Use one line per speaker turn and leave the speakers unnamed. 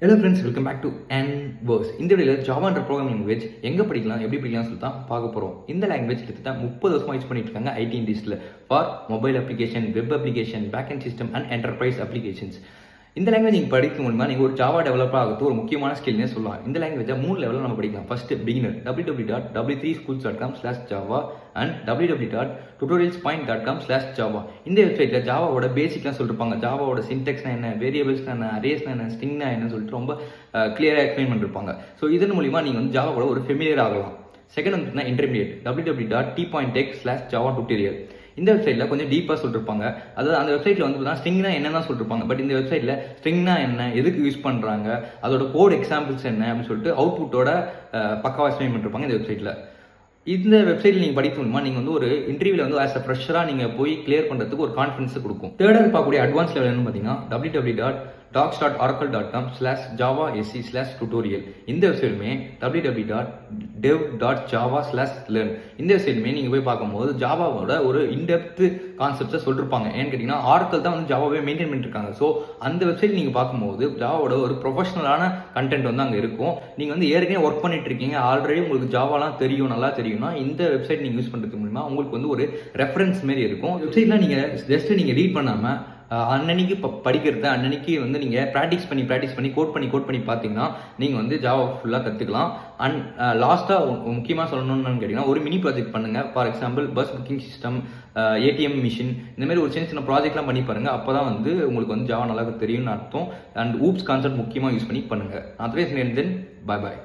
Hello friends, welcome back to Nverse. இந்த வீடியோவில் ஜாவான்ற programming language எங்கே படிக்கலாம், எப்படி படிக்கலாம்னு சொல்லி தான் பார்க்க போகிறோம். இந்த லாங்குவேஜ் கிட்டத்தட்ட 30 வருஷமாக யூஸ் பண்ணிட்டு இருக்காங்க ஐடி இண்டஸ்ட்ரியில் for mobile application, web application, backend system and enterprise applications. இந்த லாங்குவேஜ் நீங்கள் படிக்க முடியுமா, நீங்கள் ஒரு ஜாவா டெவலப்பர் ஆகிறது ஒரு முக்கியமான ஸ்கில்னே சொல்லலாம். இந்த லாங்குவேஜை 3 லெவலில் நம்ம படிக்கலாம். First beginner www.w3schools.com/java and www.tutorialspoint.com/java. இந்த வெப்சைட்டில் ஜாவாவோட பேசிக்லாம் சொல்லிருப்பாங்க. ஜாவாவோட சின்டெக்ஸ்னா என்ன, வேரியபிள்ஸ்னா என்ன, அரேஸ்னா என்ன, ஸ்ட்ரிங்னா என்ன சொல்லிட்டு ரொம்ப கிளியராக எக்ஸ்பிளைன் பண்ணிருப்பாங்க. ஸோ இதன் மூலிமா நீங்கள் வந்து ஜாவாவோட ஒரு ஃபெமிலியர் ஆகலாம். செகண்ட் வந்து இன்டர்மீடியட் www.t.x/java-tutorial. இந்த வெப்சைட்டில் கொஞ்சம் டீப்பாக சொல்லிருப்பாங்க. அதாவது அந்த வெப்சைட்டில் வந்து பார்த்தீங்கன்னா ஸ்ட்ரிங்னா என்னன்னு சொல்லிருப்பாங்க. பட் இந்த வெப்சைட்டில் ஸ்ட்ரிங்னா என்ன, எதுக்கு யூஸ் பண்ணுறாங்க, அதோட கோட் எக்ஸாம்பிள்ஸ் என்ன அப்படின்னு சொல்லிட்டு அவுட்புட்டோட பக்காவாக எக்ஸ்பிளைன் பண்ணிருப்பாங்க இந்த வெப்சைட்டில். இந்த வெப்சைட்டில் நீங்கள் படிக்க முடியுமா, நீங்கள் வந்து ஒரு இன்டர்வியூவில் வந்து ஆஸ் அ ஃப்ரெஷராக நீங்கள் போய் கிளியர் பண்ணுறதுக்கு ஒரு கான்ஃபிடன்ஸை கொடுக்கும். தேர்டாக பார்க்கக்கூடிய அட்வான்ஸ் லெவல் என்னன்னு பார்த்தீங்கன்னா www.docs.oracle.com/java-sc/tutorial. இந்த வெப்சைட்டுமே www.dev.java/learn. இந்த வெப்சைட்டுமே நீங்கள் போய் பார்க்கும்போது ஜாவாவோட ஒரு இன்டெப்த் கான்செப்ட்ஸை சொல்லிருப்பாங்க. ஏன்னு கேட்டிங்கன்னா ஆரக்கிள் தான் வந்து ஜாவாவே மெயின்டைன் பண்ணிட்டு இருக்காங்க. ஸோ அந்த வெப்சைட் நீங்கள் பார்க்கும்போது ஜாவாவோட ஒரு ப்ரொஃபஷனலான கண்டென்ட் வந்து அங்கே இருக்கும். நீங்கள் வந்து ஏற்கனவே ஒர்க் பண்ணிட்டு இருக்கீங்க, ஆல்ரெடி உங்களுக்கு ஜாவாலாம் தெரியும், நல்லா தெரியும்னா இந்த வெப்சைட் நீங்கள் யூஸ் பண்ணுறது மூலமா உங்களுக்கு வந்து ஒரு ரெஃபரன்ஸ் மாரி இருக்கும். வெப்சைட்லாம் நீங்கள் ஜஸ்ட் நீங்கள் ரீட் பண்ணாமல் அன்னன்னைக்கு படிக்கிறத அன்னன்னைக்கு வந்து நீங்கள் ப்ராக்டிஸ் பண்ணி கோட் பண்ணி பார்த்தீங்கன்னா நீங்கள் வந்து ஜாவா ஃபுல்லாக கற்றுக்கலாம். அண்ட் லாஸ்ட்டாக முக்கியமாக சொல்லணும்னு கேட்டிங்கன்னா ஒரு மினி ப்ராஜெக்ட் பண்ணுங்கள். For example bus booking system, ATM machine, இந்த மாதிரி ஒரு சின்ன ப்ராஜெக்ட்லாம் பண்ணி பாருங்கள். அப்போ தான் வந்து உங்களுக்கு வந்து ஜாவா நல்லா தெரியும்னு அர்த்தம். அண்ட் ஊப்ஸ் கான்செப்ட் முக்கியமாக யூஸ் பண்ணி பண்ணுங்கள். அதர்வைஸ் தென் பாய்.